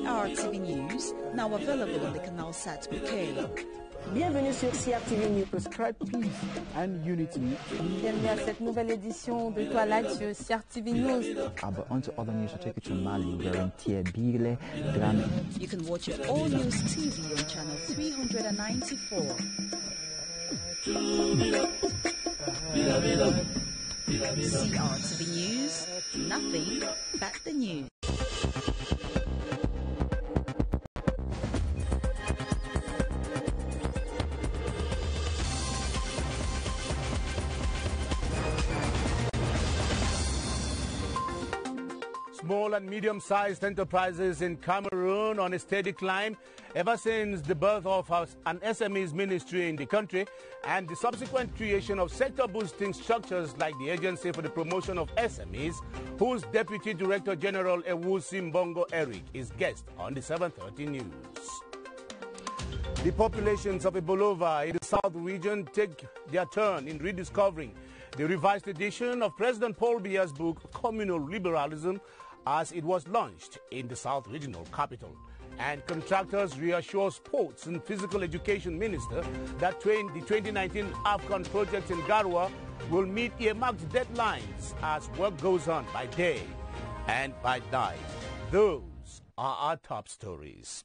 CRTV News, now available on the Canal Sat Bouquet. Bienvenue sur CRTV News. Prescribe peace and unity. Bienvenue à cette nouvelle édition de Toilette sur CRTV News. Aber onto other news to take you to Mali, wherein Bile, Drame. You can watch it all News TV on channel 394. CRTV News, nothing but the news. Small and medium-sized enterprises in Cameroon on a steady climb ever since the birth of an SMEs ministry in the country and the subsequent creation of sector-boosting structures like the Agency for the Promotion of SMEs, whose Deputy Director General Ewusi Mbongo Eric is guest on the 7:30 News. The populations of EBOLEWA in the South region take their turn in rediscovering the revised edition of President Paul Biya's book, Communal Liberalism, as it was launched in the South Regional capital. And contractors reassure Sports and Physical Education Minister that the 2019 AFCON project in Garwa will meet earmarked deadlines as work goes on by day and by night. Those are our top stories.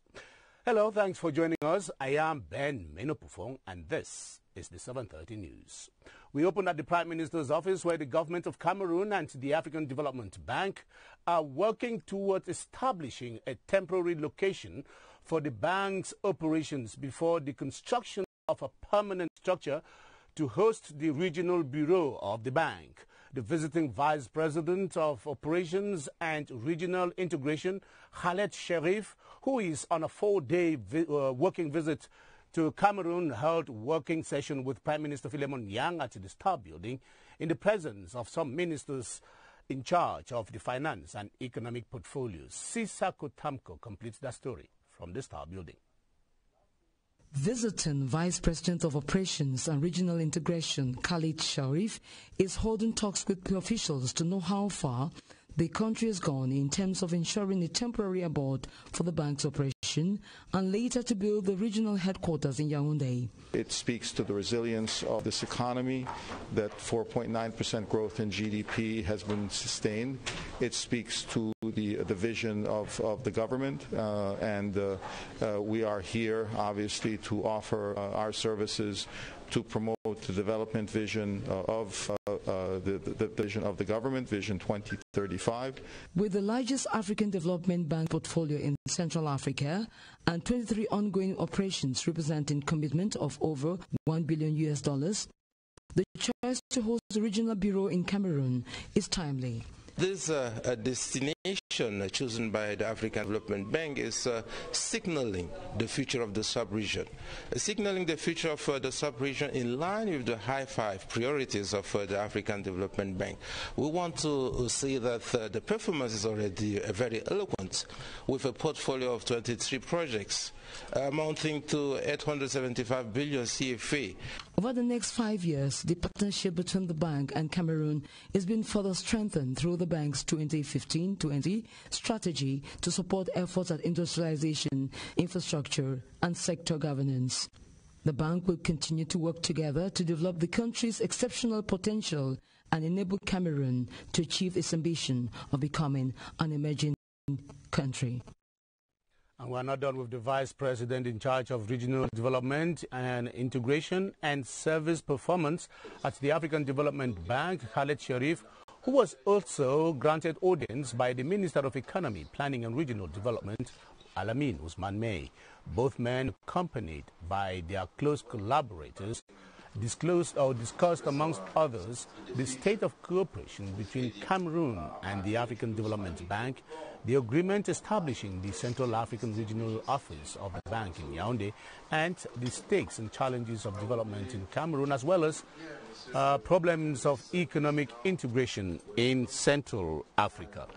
Hello, thanks for joining us. I am Ben Menopufong, and this is the 7:30 News. We open at the Prime Minister's office, where the government of Cameroon and the African Development Bank are working towards establishing a temporary location for the bank's operations before the construction of a permanent structure to host the regional bureau of the bank. The visiting Vice President of Operations and Regional Integration, Khaled Sherif, who is on a 4-day working visit to Cameroon, held working session with Prime Minister Philemon Yang at the Star Building in the presence of some ministers in charge of the finance and economic portfolios. Sisako Tamko completes that story from the Star Building. Visiting Vice President of Operations and Regional Integration, Khaled Sharif, is holding talks with officials to know how far the country has gone in terms of ensuring a temporary abode for the bank's operation and later to build the regional headquarters in Yaoundé. It speaks to the resilience of this economy, that 4.9% growth in GDP has been sustained. It speaks to the vision of the government, and we are here obviously to offer our services to promote the development vision of the vision of the government, Vision 2035. With the largest African Development Bank portfolio in Central Africa and 23 ongoing operations representing commitment of over $1 billion, the choice to host the regional bureau in Cameroon is timely. This destination chosen by the African Development Bank is signaling the future of the sub-region, signaling the future of the sub-region in line with the high-five priorities of the African Development Bank. We want to see that the performance is already very eloquent, with a portfolio of 23 projects amounting to 875 billion CFA. Over the next 5 years, the partnership between the bank and Cameroon is being further strengthened through the bank's 2015-20 strategy to support efforts at industrialization, infrastructure, and sector governance. The bank will continue to work together to develop the country's exceptional potential and enable Cameroon to achieve its ambition of becoming an emerging country. And we're not done with the Vice President in charge of Regional Development and Integration and Service Performance at the African Development Bank, Khaled Sharif, who was also granted audience by the Minister of Economy, Planning and Regional Development, Alamin Usman May. Both men, accompanied by their close collaborators, discussed amongst others the state of cooperation between Cameroon and the African Development Bank, the agreement establishing the Central African Regional Office of the bank in Yaoundé, and the stakes and challenges of development in Cameroon, as well as problems of economic integration in Central Africa.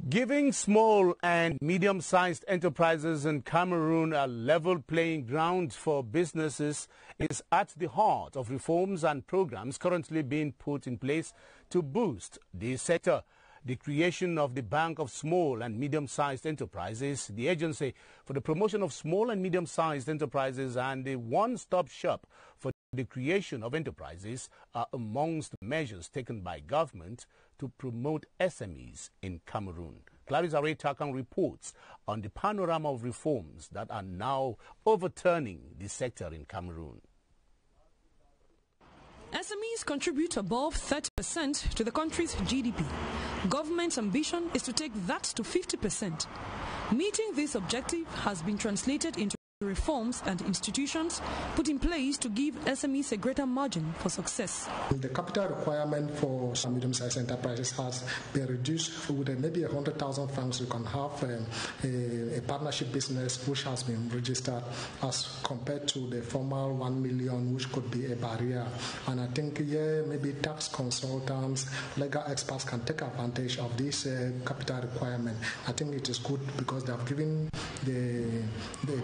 Giving small and medium-sized enterprises in Cameroon a level playing ground for businesses is at the heart of reforms and programs currently being put in place to boost the sector. the creation of the Bank of Small and Medium-Sized Enterprises, the Agency for the Promotion of Small and Medium-Sized Enterprises, and the one-stop shop for the creation of enterprises are amongst the measures taken by government to promote SMEs in Cameroon. Clarissa Ray-Takan reports on the panorama of reforms that are now overturning the sector in Cameroon. SMEs contribute above 30% to the country's GDP. Government's ambition is to take that to 50%. Meeting this objective has been translated into reforms and institutions put in place to give SMEs a greater margin for success. The capital requirement for some medium-sized enterprises has been reduced with maybe 100,000 francs. You can have a partnership business which has been registered as compared to the formal 1 million, which could be a barrier. And I think maybe tax consultants, legal experts can take advantage of this capital requirement. I think it is good because they have given the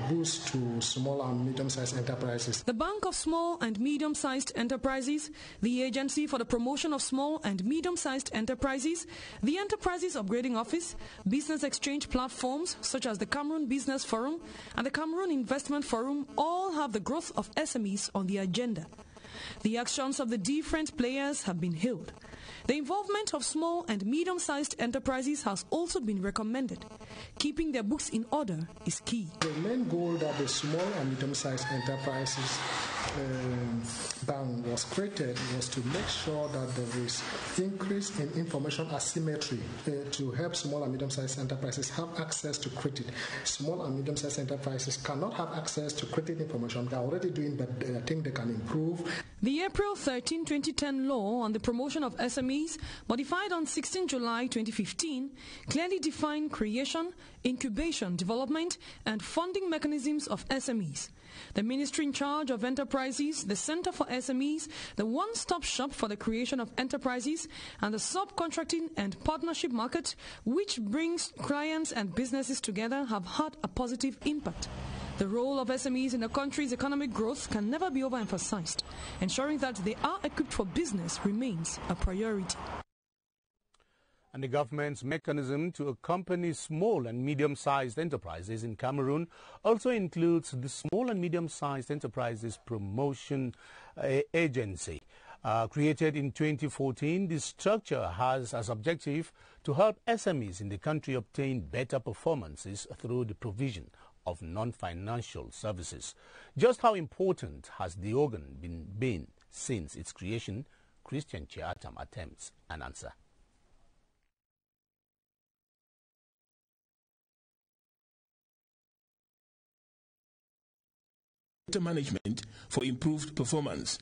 boost to small and medium-sized enterprises. The Bank of Small and Medium-Sized Enterprises, the Agency for the Promotion of Small and Medium-Sized Enterprises, the Enterprises Upgrading Office, business exchange platforms such as the Cameroon Business Forum and the Cameroon Investment Forum all have the growth of SMEs on the agenda. The actions of the different players have been hailed. The involvement of small and medium-sized enterprises has also been recommended. Keeping their books in order is key. The main goal that the small and medium-sized enterprises bank was created was to make sure that there is increase in information asymmetry to help small and medium-sized enterprises have access to credit. Small and medium-sized enterprises cannot have access to credit information. They are already doing, but I think they can improve. The April 13, 2010 law on the promotion of SMEs, modified on 16 July 2015, clearly defined creation, incubation, development, and funding mechanisms of SMEs. The Ministry in charge of enterprises, the Center for SMEs, the one-stop shop for the creation of enterprises, and the subcontracting and partnership market, which brings clients and businesses together, have had a positive impact. The role of SMEs in a country's economic growth can never be overemphasized. Ensuring that they are equipped for business remains a priority. And the government's mechanism to accompany small and medium-sized enterprises in Cameroon also includes the Small and Medium-Sized Enterprises Promotion Agency. Created in 2014, this structure has as objective to help SMEs in the country obtain better performances through the provision of non-financial services. Just how important has the organ been since its creation? Christian Chiatam attempts an answer. Management for improved performance.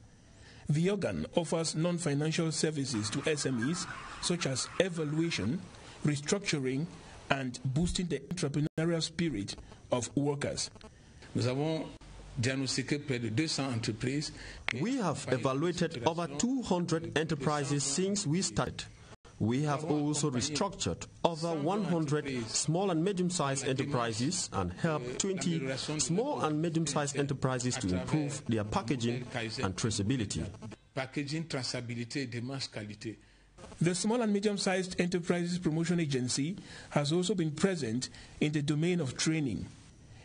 The organ offers non-financial services to SMEs such as evaluation, restructuring, and boosting the entrepreneurial spirit of workers. We have evaluated over 200 enterprises since we started. We have also restructured over 100 small and medium-sized enterprises and helped 20 small and medium-sized enterprises to improve their packaging and traceability. The Small and Medium-Sized Enterprises Promotion Agency has also been present in the domain of training,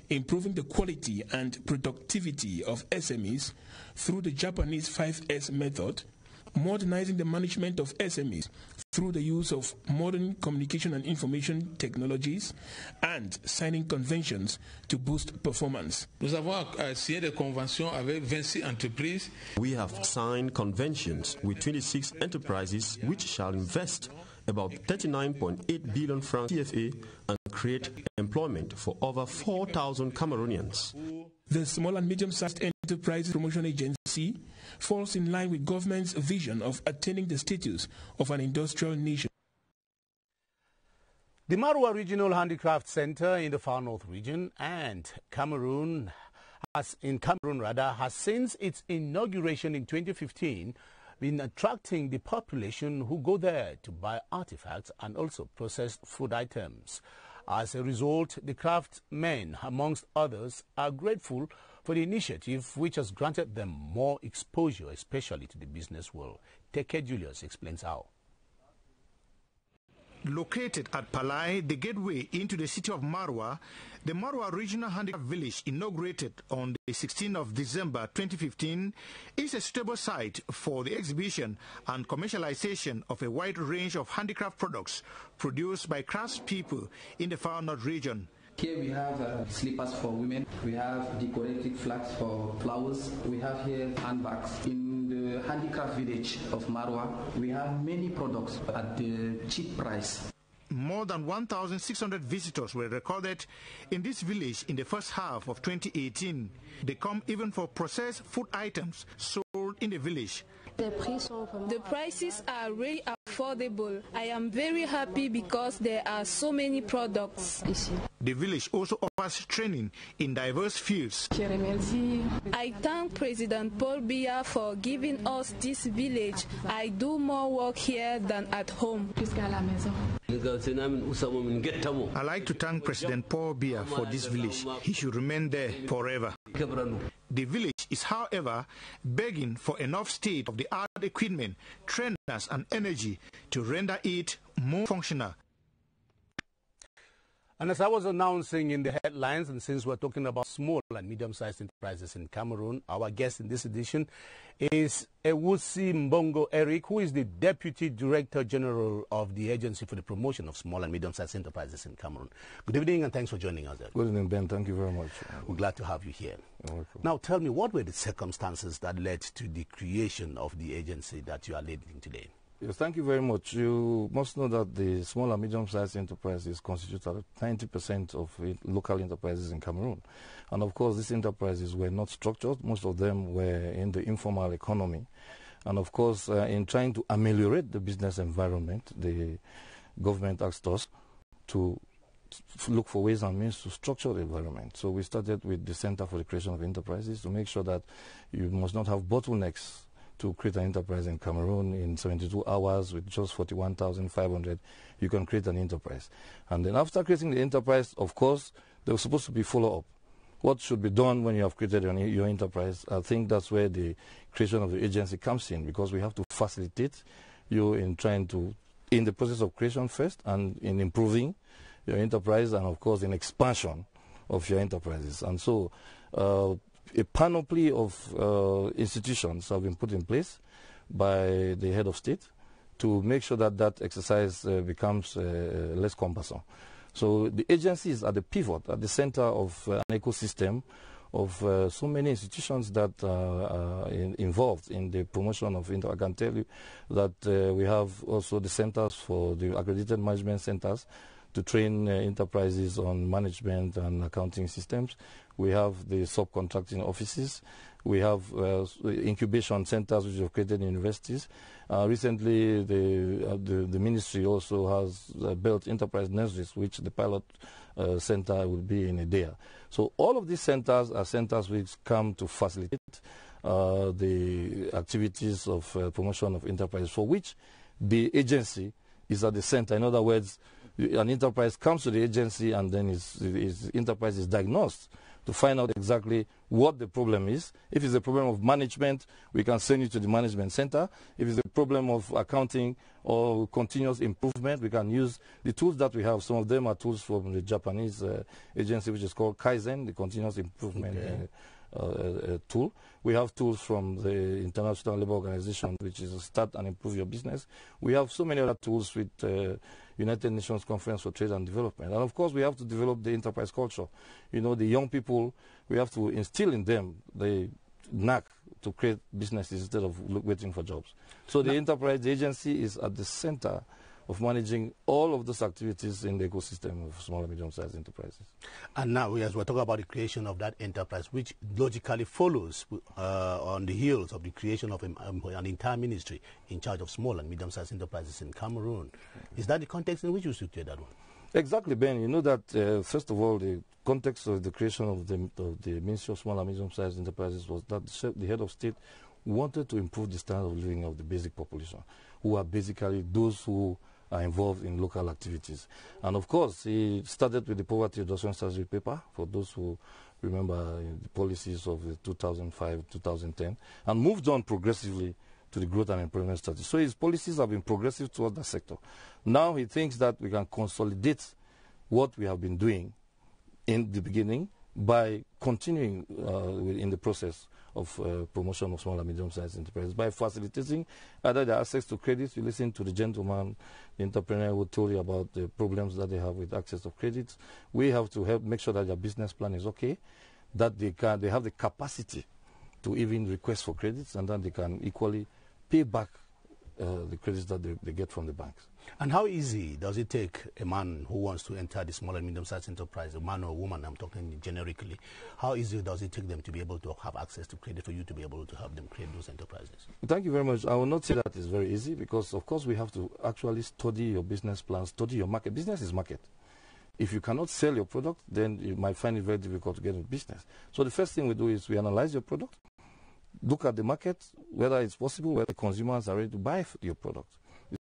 improving the quality and productivity of SMEs through the Japanese 5S method, modernizing the management of SMEs through the use of modern communication and information technologies, and signing conventions to boost performance. We have signed conventions with 26 enterprises which shall invest about 39.8 billion francs CFA and create employment for over 4,000 Cameroonians. The Small and Medium-Sized Enterprises Promotion Agency falls in line with government's vision of attaining the status of an industrial nation. The Marwa Regional Handicraft Center in the Far North region and Cameroon has since its inauguration in 2015 been attracting the population who go there to buy artifacts and also processed food items. As a result, the craftsmen, amongst others, are grateful for the initiative which has granted them more exposure, especially to the business world. Teke Julius explains how. Located at Palai, the gateway into the city of Marwa, the Marwa Regional Handicraft Village, inaugurated on the 16th of December 2015, is a suitable site for the exhibition and commercialization of a wide range of handicraft products produced by craftspeople in the Far North region. Here we have slippers for women, we have decorative flags for flowers, we have here handbags. In the handicraft village of Marwa, we have many products at the cheap price. More than 1,600 visitors were recorded in this village in the first half of 2018. They come even for processed food items sold in the village. The prices are really affordable. I am very happy because there are so many products. The village also offers training in diverse fields. I thank President Paul Biya for giving us this village. I do more work here than at home. I like to thank President Paul Biya for this village. He should remain there forever. The village is, however, begging for enough state-of-the-art equipment, trainers and energy to render it more functional. And as I was announcing in the headlines, and since we're talking about small and medium-sized enterprises in Cameroon, our guest in this edition is Ewusi Mbongo Eric, who is the Deputy Director General of the Agency for the Promotion of Small and Medium-Sized Enterprises in Cameroon. Good evening and thanks for joining us. Good evening, Ben. Thank you very much. We're glad to have you here. You're welcome. Now tell me, what were the circumstances that led to the creation of the agency that you are leading today? Yes, thank you very much. You must know that the small and medium-sized enterprises constitute 90% of local enterprises in Cameroon. And of course, these enterprises were not structured. Most of them were in the informal economy. And of course, in trying to ameliorate the business environment, the government asked us to look for ways and means to structure the environment. So we started with the Center for the Creation of Enterprises to make sure that you must not have bottlenecks to create an enterprise in Cameroon. In 72 hours with just 41,500, you can create an enterprise. And then after creating the enterprise, of course, there was supposed to be follow-up. What should be done when you have created your enterprise? I think that's where the creation of the agency comes in, because we have to facilitate you in trying to, in the process of creation first, and in improving your enterprise, and of course in expansion of your enterprises. And so a panoply of institutions have been put in place by the head of state to make sure that that exercise becomes less cumbersome. So the agency is at the pivot, at the center of an ecosystem of so many institutions that are involved in the promotion of I can tell you that we have also the centers for the accredited management centers to train enterprises on management and accounting systems. We have the subcontracting offices. We have incubation centers which have created in universities. Recently, the ministry also has built enterprise nurseries, which the pilot center will be in Idea. So all of these centers are centers which come to facilitate the activities of promotion of enterprise, for which the agency is at the center. In other words, an enterprise comes to the agency and then his enterprise is diagnosed to find out exactly what the problem is. If it's a problem of management, we can send you to the management center. If it's a problem of accounting or continuous improvement, we can use the tools that we have. Some of them are tools from the Japanese agency, which is called Kaizen, the continuous improvement tool. We have tools from the International Labour Organization, which is Start and Improve Your Business. We have so many other tools with United Nations Conference for Trade and Development. And of course, we have to develop the enterprise culture. You know, the young people, we have to instill in them the knack to create businesses instead of waiting for jobs. So the enterprise, the agency is at the center of managing all of those activities in the ecosystem of small and medium-sized enterprises. And now, as we're talking about the creation of that enterprise, which logically follows on the heels of the creation of an entire ministry in charge of small and medium-sized enterprises in Cameroon. Is that the context in which you structured that one? Exactly, Ben. You know that, first of all, the context of the creation of the Ministry of Small and Medium-Sized Enterprises was that the head of state wanted to improve the standard of living of the basic population, who are basically those who are involved in local activities. And of course, he started with the poverty reduction strategy paper, for those who remember the policies of 2005-2010, and moved on progressively to the growth and employment strategy. So his policies have been progressive towards that sector. Now he thinks that we can consolidate what we have been doing in the beginning by continuing in the process of promotion of small and medium-sized enterprises, by facilitating either the access to credit. You listen to the gentleman, the entrepreneur who told you about the problems that they have with access to credit. We have to help make sure that their business plan is okay, that they have the capacity to even request for credits, and that they can equally pay back the credits that they get from the banks. And how easy does it take a man who wants to enter the small and medium-sized enterprise, a man or a woman, I'm talking generically, how easy does it take them to be able to have access to credit for you to be able to help them create those enterprises? Thank you very much. I will not say that it's very easy, because of course we have to actually study your business plan, study your market. Business is market. If you cannot sell your product, then you might find it very difficult to get into business. So the first thing we do is we analyze your product, look at the market, whether it's possible, whether consumers are ready to buy your product.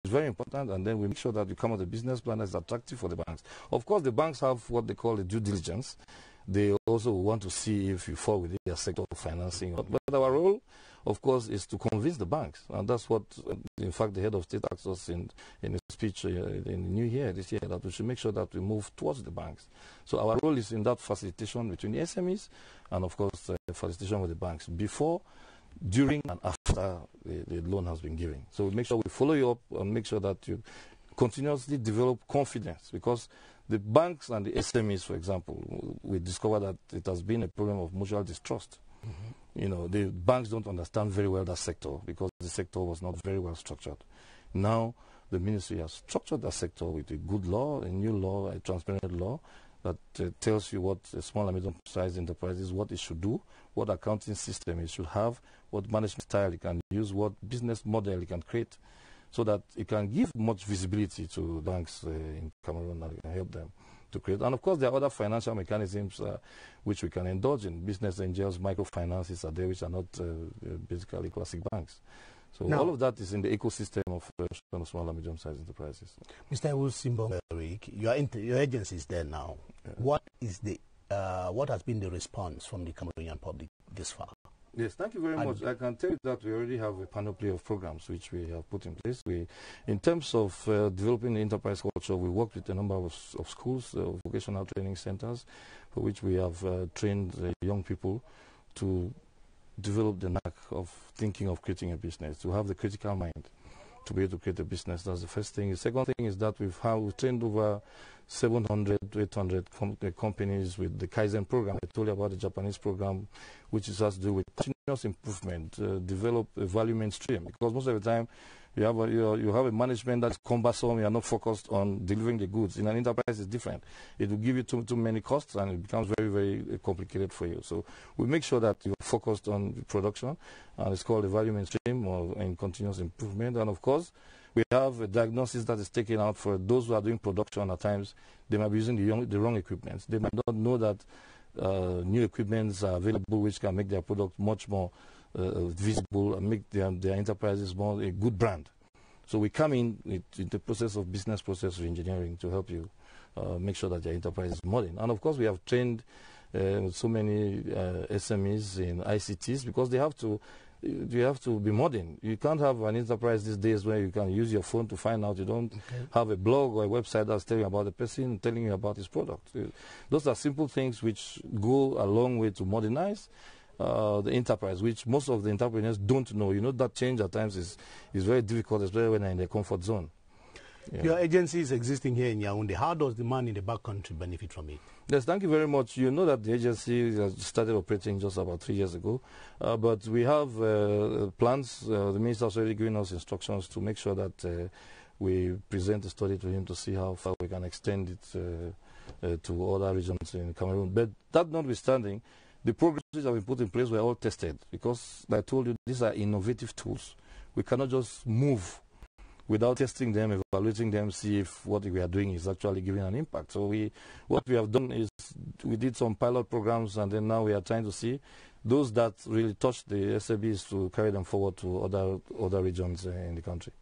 It's very important, and then we make sure that you come up with a business plan that's attractive for the banks. Of course, the banks have what they call a due diligence. They also want to see if you fall within their sector of financing. But our role, of course, is to convince the banks, and that's what, in fact, the head of state asked us in a speech in the new year, this year, that we should make sure that we move towards the banks. So our role is in that facilitation between the SMEs and, of course, facilitation with the banks before, during, and after the loan has been given. So we make sure we follow you up and make sure that you continuously develop confidence, because the banks and the SMEs, for example, we discovered that it has been a problem of mutual distrust. You know, the banks don't understand very well that sector, because the sector was not very well structured. Now, the ministry has structured that sector with a good law, a new law, a transparent law that tells you what a small and medium-sized enterprises, what it should do, what accounting system it should have, what management style it can use, what business model it can create, so that it can give much visibility to banks in Cameroon and can help them to create. And of course, there are other financial mechanisms which we can indulge in. Business angels, microfinances are there, which are not basically classic banks. So now, all of that is in the ecosystem of small and medium-sized enterprises. Mr. Simbo, your agency is there now. Yeah. What has been the response from the Cameroonian public this far? Yes, thank you very much. I can tell you that we already have a panoply of programs which we have put in place. In terms of developing the enterprise culture, we worked with a number of schools, vocational training centers, for which we have trained young people to develop the knack of thinking of creating a business, to have the critical mind to be able to create a business. That's the first thing. The second thing is that we've trained over 700 to 800 companies with the Kaizen program. I told you about the Japanese program, which has to do with continuous improvement, develop a value mainstream. Because most of the time, you have a management that's cumbersome, you are not focused on delivering the goods. In an enterprise, it's different. It will give you too many costs, and it becomes very, very complicated for you. So we make sure that you're focused on production, and it's called a value mainstream or in continuous improvement. And of course, we have a diagnosis that is taken out for those who are doing production. At times, they might be using the wrong equipment. They might not know that new equipments are available which can make their product much more visible and make their enterprises more a good brand. So we come in the process of business process engineering to help you make sure that your enterprise is modern. And of course, we have trained so many SMEs in ICTs, because they have to be modern. You can't have an enterprise these days where you can use your phone to find out. You don't have a blog or a website that's telling you about the person, telling you about his product. Those are simple things which go a long way to modernize the enterprise, which most of the entrepreneurs don't know. You know, that change at times is very difficult, especially when they're in their comfort zone. Yeah. Your agency is existing here in Yaoundé. How does the man in the back country benefit from it? Yes, thank you very much. You know that the agency started operating just about 3 years ago, but we have plans. The minister has already given us instructions to make sure that we present the study to him to see how far we can extend it to other regions in Cameroon. But that notwithstanding, the programs that have been put in place were all tested, because, like I told you, these are innovative tools. We cannot just move without testing them, evaluating them, see if what we are doing is actually giving an impact. So what we have done is we did some pilot programs, and then now we are trying to see those that really touch the SMEs to carry them forward to other regions in the country.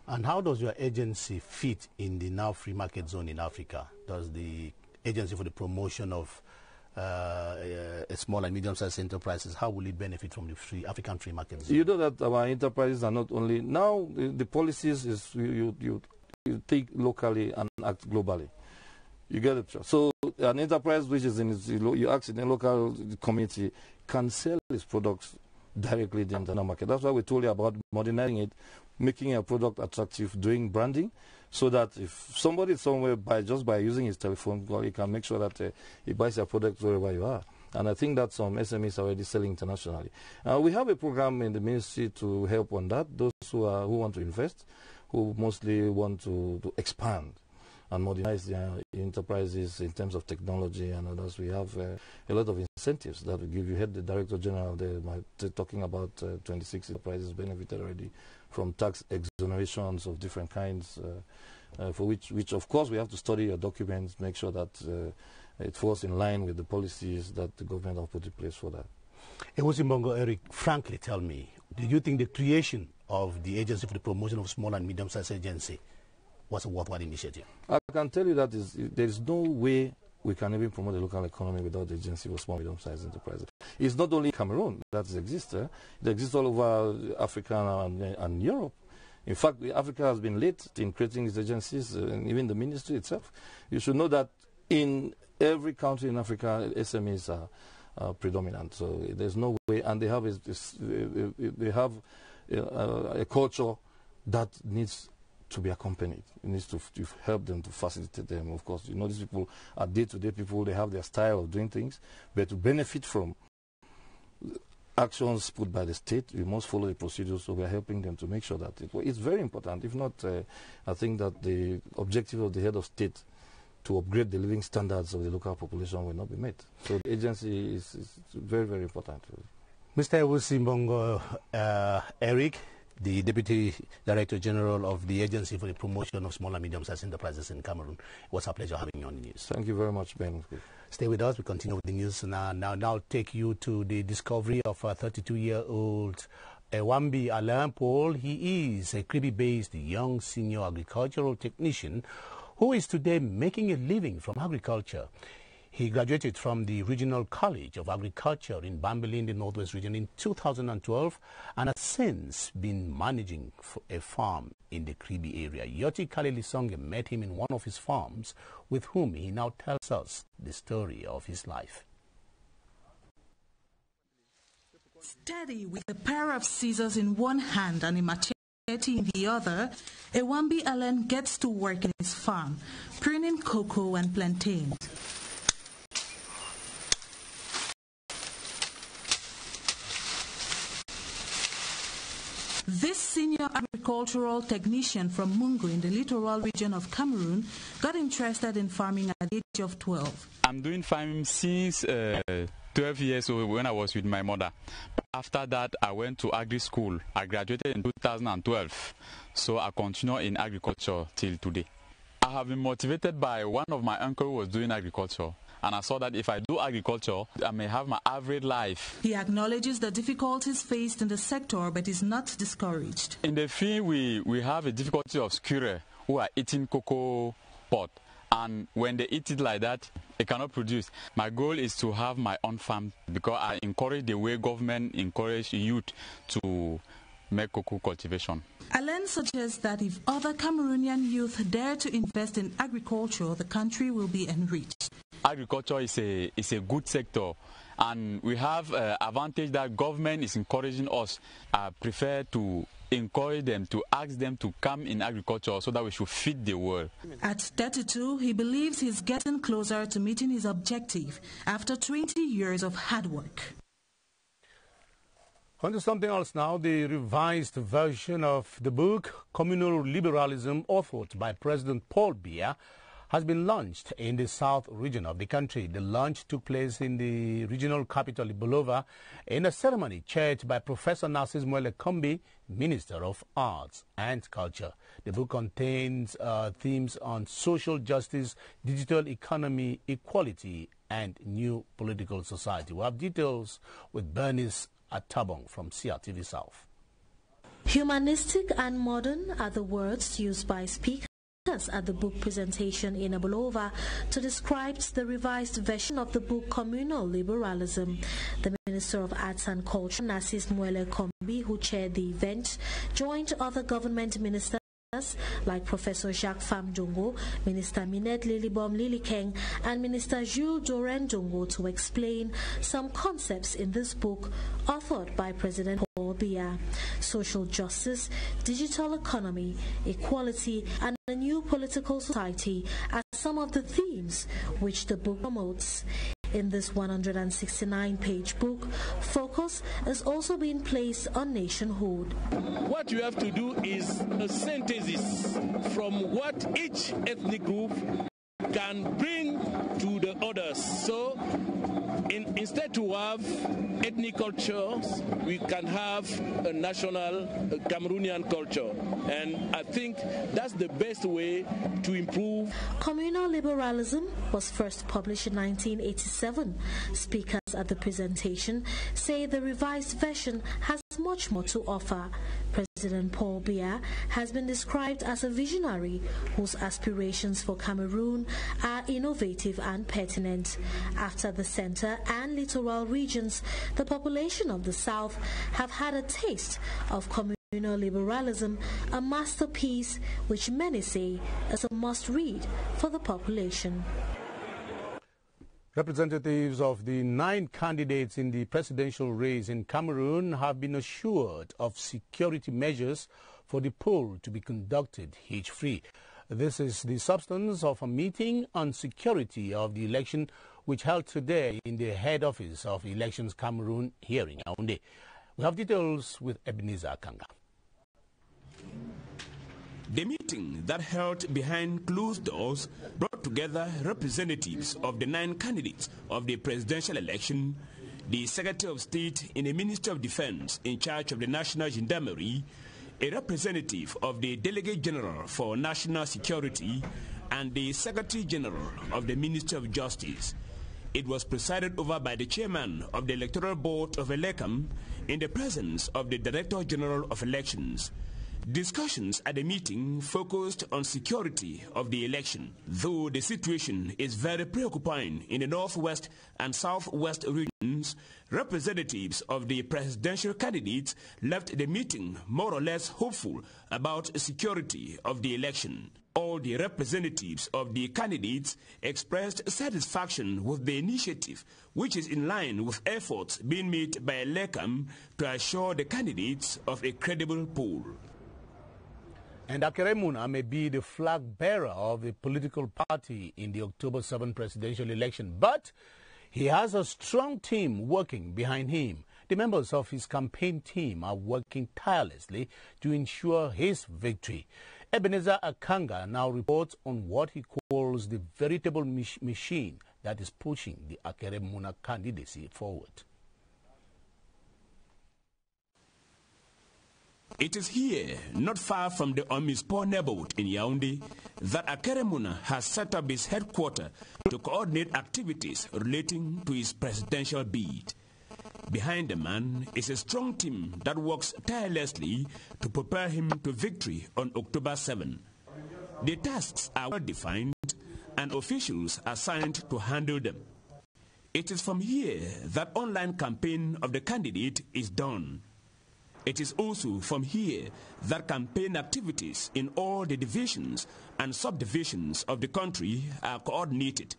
And how does your agency fit in the now free market zone in Africa? Does the Agency for the Promotion of small and medium-sized enterprises? How will it benefit from the African free markets? You know that our enterprises are not only now the policies is you think locally and act globally. You get it. So an enterprise which is you act in a local community can sell its products directly in the international market. That's why we told you about modernizing it, making a product attractive, doing branding, so that if somebody is somewhere just by using his telephone, he can make sure that he buys your product wherever you are. And I think that some SMEs are already selling internationally. We have a program in the ministry to help on that. Those who want to invest, who mostly want to expand and modernize their enterprises in terms of technology and others. We have a lot of incentives that we give. You heard the Director General there talking about 26 enterprises benefited already from tax exonerations of different kinds, for which of course we have to study your documents, make sure that it falls in line with the policies that the government have put in place for that. Ewusimbongo Eric, frankly tell me, do you think the creation of the Agency for the Promotion of Small and Medium-Sized Agency was a worthwhile initiative? I can tell you that there is no way we can even promote the local economy without the Agency for Small and Medium-Sized Enterprises. It's not only Cameroon that exists. It exists all over Africa and Europe. In fact, Africa has been late in creating these agencies, and even the ministry itself. You should know that in every country in Africa, SMEs are predominant. So there's no way, and they have a culture that needs to be accompanied. It needs to help them, to facilitate them. Of course, you know, these people are day-to-day people. They have their style of doing things, but to benefit from actions put by the state, we must follow the procedures. So we are helping them to make sure that it's very important. If not, I think that the objective of the head of state to upgrade the living standards of the local population will not be met. So the agency is very, very important. Mr. Ewusimbongo Eric, the Deputy Director General of the Agency for the Promotion of Small and Medium-Sized Enterprises in Cameroon. It was a pleasure having you on the news. Thank you very much, Ben. Stay with us. We continue with the news now. Now take you to the discovery of a 32-year-old Ewambi Alain Paul. He is a Kribi-based young senior agricultural technician who is today making a living from agriculture. He graduated from the Regional College of Agriculture in Bambili in the Northwest region in 2012 and has since been managing a farm in the Kribi area. Yoti Kalelisonge met him in one of his farms, with whom he now tells us the story of his life. Steady with a pair of scissors in one hand and a machete in the other, Ewambi Alain gets to work in his farm, pruning cocoa and plantains. This senior agricultural technician from Mungu in the littoral region of Cameroon got interested in farming at the age of 12. I'm doing farming since 12 years old when I was with my mother. After that, I went to agri school. I graduated in 2012, so I continue in agriculture till today. I have been motivated by one of my uncles who was doing agriculture. And I saw that if I do agriculture, I may have my average life. He acknowledges the difficulties faced in the sector, but is not discouraged. In the field, we have a difficulty of squirrel who are eating cocoa pod. And when they eat it like that, they cannot produce. My goal is to have my own farm because I encourage the way government encourage youth to make cocoa cultivation. Alain suggests that if other Cameroonian youth dare to invest in agriculture, the country will be enriched. Agriculture is a good sector, and we have advantage that government is encouraging us. I prefer to encourage them, to ask them to come in agriculture so that we should feed the world. At 32, he believes he's getting closer to meeting his objective after 20 years of hard work. On to something else now. The revised version of the book, Communal Liberalism, authored by President Paul Biya, has been launched in the south region of the country. The launch took place in the regional capital, EBOLEWA, in a ceremony chaired by Professor Narcis Moelle-Kombi, Minister of Arts and Culture. The book contains themes on social justice, digital economy, equality, and new political society. We have details with Bernice Atabong from CRTV South. Humanistic and modern are the words used by speakers speakers at the book presentation in EBOLEWA to describe the revised version of the book Communal Liberalism. The Minister of Arts and Culture, Narcisse Muele Kombi, who chaired the event, joined other government ministers like Professor Jacques Pham Dongo, Minister Minette Lilibom Lilikeng, and Minister Jules Doren Dongo to explain some concepts in this book authored by President Paul Biya. Social justice, digital economy, equality, and a new political society are some of the themes which the book promotes. In this 169-page book, focus is also being placed on nationhood. What you have to do is a synthesis from what each ethnic group can bring to the others. So instead to have ethnic cultures, we can have a national Cameroonian culture. And I think that's the best way to improve. Communal Liberalism was first published in 1987. Speakers at the presentation say the revised version has much more to offer. President Paul Biya has been described as a visionary whose aspirations for Cameroon are innovative and pertinent. After the center and littoral regions, the population of the south have had a taste of communal liberalism, a masterpiece which many say is a must-read for the population. Representatives of the 9 candidates in the presidential race in Cameroon have been assured of security measures for the poll to be conducted hitch-free. This is the substance of a meeting on security of the election which held today in the head office of Elections Cameroon here in Yaoundé. We have details with Ebenezer Akanga. The meeting that held behind closed doors brought together representatives of the 9 candidates of the presidential election, the Secretary of State in the Ministry of Defense in charge of the National Gendarmerie, a representative of the Delegate General for National Security, and the Secretary General of the Ministry of Justice. It was presided over by the Chairman of the Electoral Board of ELECAM in the presence of the Director General of Elections. Discussions at the meeting focused on security of the election. Though the situation is very preoccupying in the northwest and southwest regions, representatives of the presidential candidates left the meeting more or less hopeful about security of the election. All the representatives of the candidates expressed satisfaction with the initiative, which is in line with efforts being made by ELECAM to assure the candidates of a credible poll. And Acrimony may be the flag bearer of a political party in the October 7 presidential election, but he has a strong team working behind him. The members of his campaign team are working tirelessly to ensure his victory. Ebenezer Akanga now reports on what he calls the veritable machine that is pushing the Acrimony candidacy forward. It is here, not far from the Omispo neighborhood in Yaoundé, that Acrimony has set up his headquarters to coordinate activities relating to his presidential bid. Behind the man is a strong team that works tirelessly to prepare him to victory on October 7. The tasks are well defined and officials assigned to handle them. It is from here that online campaign of the candidate is done. It is also from here that campaign activities in all the divisions and subdivisions of the country are coordinated.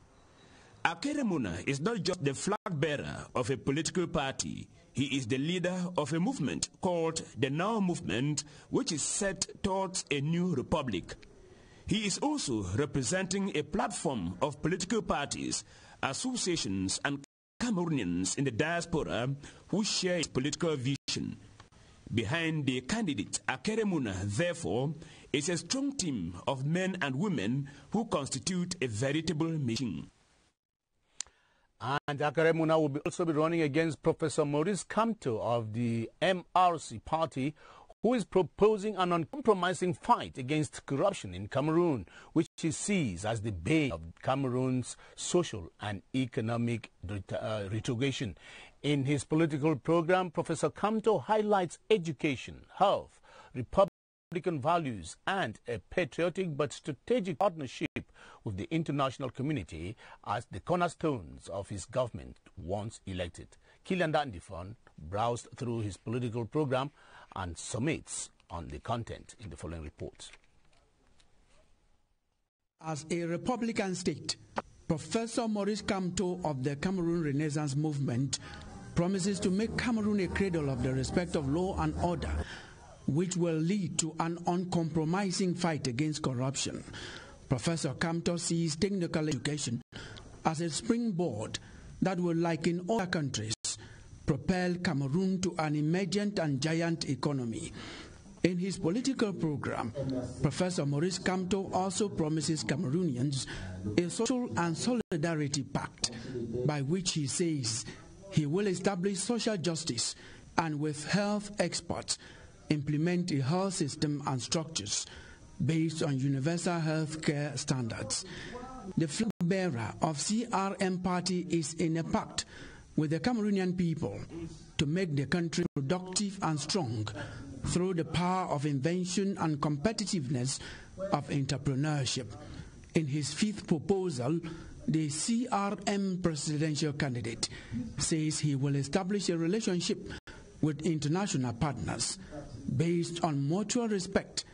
Acrimony is not just the flag bearer of a political party. He is the leader of a movement called the Now Movement, which is set towards a new republic. He is also representing a platform of political parties, associations, and Cameroonians in the diaspora who share his political vision. Behind the candidate Acrimony, therefore, is a strong team of men and women who constitute a veritable machine. And Acrimony will also be running against Professor Maurice Kamto of the MRC party, who is proposing an uncompromising fight against corruption in Cameroon, which he sees as the bane of Cameroon's social and economic retrogression. In his political program, Professor Kamto highlights education, health, republic Republican values and a patriotic but strategic partnership with the international community as the cornerstones of his government once elected. Kilian Dandifon browsed through his political program and submits on the content in the following report. As a Republican state, Professor Maurice Kamto of the Cameroon Renaissance Movement promises to make Cameroon a cradle of the respect of law and order, which will lead to an uncompromising fight against corruption. Professor Kamto sees technical education as a springboard that will, like in other countries, propel Cameroon to an emergent and giant economy. In his political program, Professor Maurice Kamto also promises Cameroonians a social and solidarity pact by which he says he will establish social justice and, with health experts, implement a health system and structures based on universal health care standards. The flag bearer of CRM party is in a pact with the Cameroonian people to make the country productive and strong through the power of invention and competitiveness of entrepreneurship. In his fifth proposal, the CRM presidential candidate says he will establish a relationship with international partners based on mutual respect,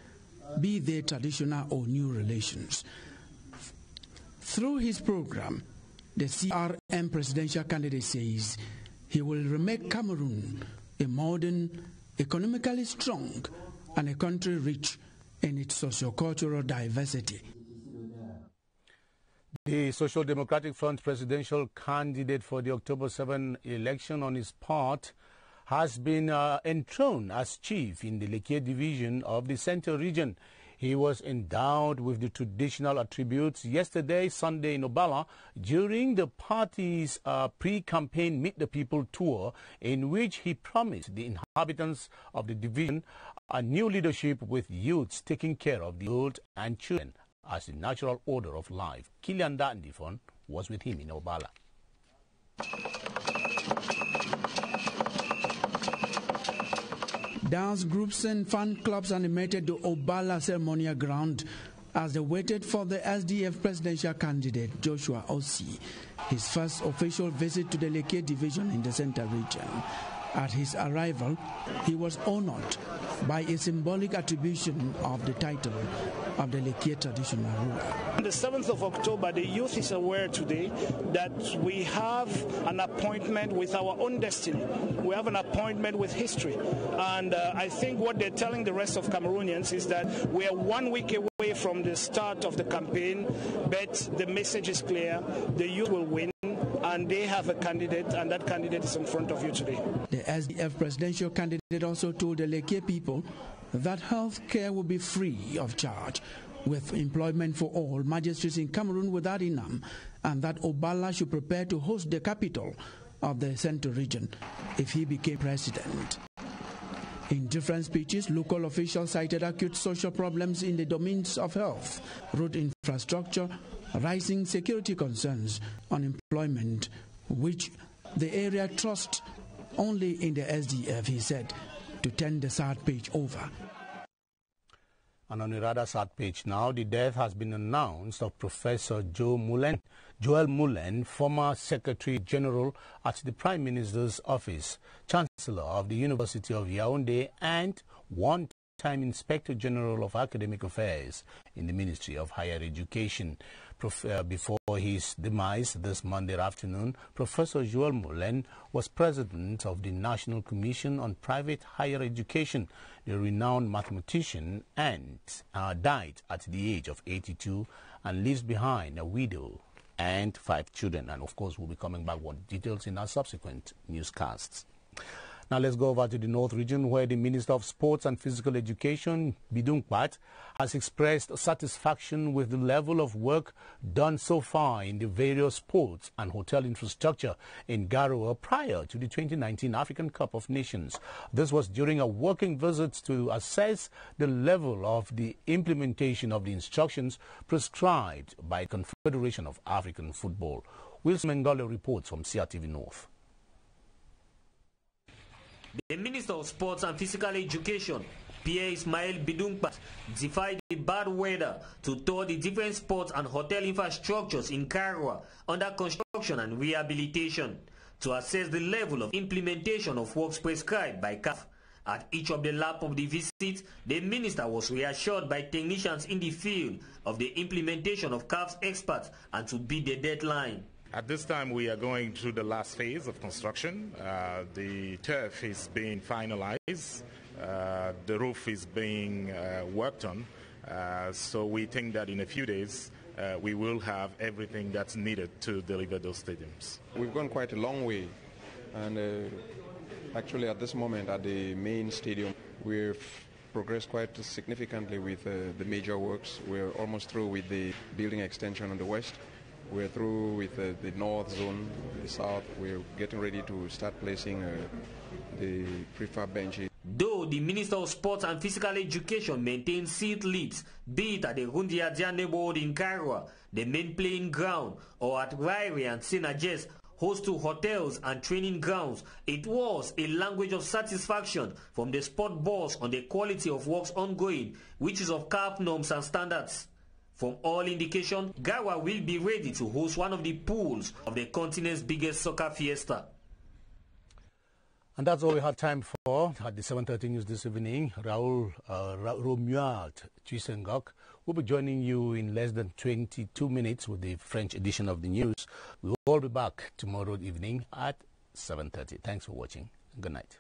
be they traditional or new relations. Through his program, the CRM presidential candidate says he will remake Cameroon a modern, economically strong, and a country rich in its socio-cultural diversity. The Social Democratic Front presidential candidate for the October 7 election on his part has been enthroned as chief in the Lekki division of the Central region. He was endowed with the traditional attributes yesterday, Sunday, in Obala, during the party's pre-campaign Meet the People tour, in which he promised the inhabitants of the division a new leadership with youths taking care of the old and children as the natural order of life. Kilian Dandifon was with him in Obala. Dance groups and fan clubs animated the Obala ceremonial ground as they waited for the SDF presidential candidate Joshua Osei, his first official visit to the Lekki division in the Central region. At his arrival, he was honored by a symbolic attribution of the title of the Lekki traditional ruler. On the 7th of October, the youth is aware today that we have an appointment with our own destiny. We have an appointment with history. And I think what they're telling the rest of Cameroonians is that we are 1 week away from the start of the campaign, but the message is clear. The youth will win, and they have a candidate, and that candidate is in front of you today. The SDF presidential candidate also told the Lekki people that health care will be free of charge, with employment for all magistrates in Cameroon without Inam, and that Obala should prepare to host the capital of the Central region if he became president. In different speeches, local officials cited acute social problems in the domains of health, road infrastructure, rising security concerns, unemployment, which the area trusts only in the SDF, he said, to turn the sad page over. And on a rather sad page now, the death has been announced of Professor Joel Mullen, former Secretary General at the Prime Minister's Office, Chancellor of the University of Yaoundé, and one-time Inspector General of Academic Affairs in the Ministry of Higher Education. Before his demise this Monday afternoon, Professor Joel Mullen was president of the National Commission on Private Higher Education, the renowned mathematician, and died at the age of 82 and leaves behind a widow and 5 children. And of course, we'll be coming back with details in our subsequent newscasts. Now let's go over to the North region, where the Minister of Sports and Physical Education, Bidung Pat, has expressed satisfaction with the level of work done so far in the various sports and hotel infrastructure in Garoua prior to the 2019 African Cup of Nations. This was during a working visit to assess the level of the implementation of the instructions prescribed by the Confederation of African Football. Wilson Mengole reports from CRTV North. The Minister of Sports and Physical Education, Pierre Ismail Bidungpat defied the bad weather to tour the different sports and hotel infrastructures in Karwa under construction and rehabilitation to assess the level of implementation of works prescribed by CAF. At each of the lap of the visit, the minister was reassured by technicians in the field of the implementation of CAF's experts and to beat the deadline. At this time, we are going through the last phase of construction. The turf is being finalized. The roof is being worked on. So we think that in a few days, we will have everything that's needed to deliver those stadiums. We've gone quite a long way. And actually, at this moment, at the main stadium, we've progressed quite significantly with the major works. We're almost through with the building extension on the west. We're through with the north zone, the south. We're getting ready to start placing the prefab benches. Though the Minister of Sports and Physical Education maintains seat lips, be it at the Rundiadia neighborhood in Karwa, the main playing ground, or at Rairi and Senajes, host to hotels and training grounds, it was a language of satisfaction from the sport boss on the quality of works ongoing, which is of CAF norms and standards. From all indication, Garwa will be ready to host one of the pools of the continent's biggest soccer fiesta. And that's all we have time for at the 7:30 news this evening. Raul Romuald Chisengok will be joining you in less than 22 minutes with the French edition of the news. We'll all be back tomorrow evening at 7:30. Thanks for watching. Good night.